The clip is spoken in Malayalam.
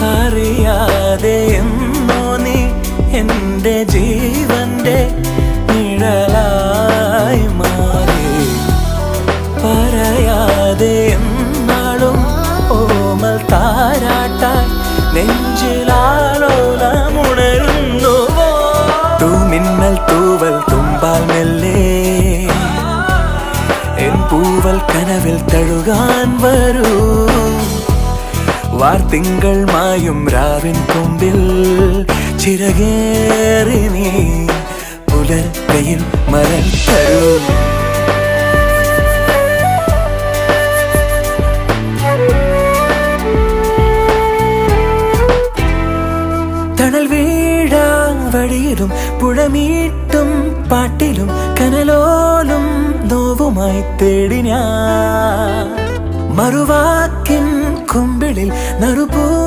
അറിയാതെ എന്നോ നീ എൻ്റെ ജീവന്റെ നിഴലായി മാറി. പറയാതെ എന്നാളും ഓമൽ താരാട്ടായി നെഞ്ചിലാലോലമുണരുന്നുവോ. തൂമിന്നൽ തൂവൽ തുമ്പാൽ മെല്ലെ എൻ പൂവൽ കനവിൽ തഴുകാൻ വരൂ. വാർത്തിങ്കൾ മായും രാവിൻ കൊമ്പിൽ ചിറകേറി നീ പുലർക്കയിൽ മരം തരൂ. തണൽ വീഴാ വഴിയിലും പുഴമീട്ടും പാട്ടിലും കനലോലും നോവുമായി തേടി ഞാൻ. മറുവാക്കിൻ കുമ്പിളിൽ നറുപൂ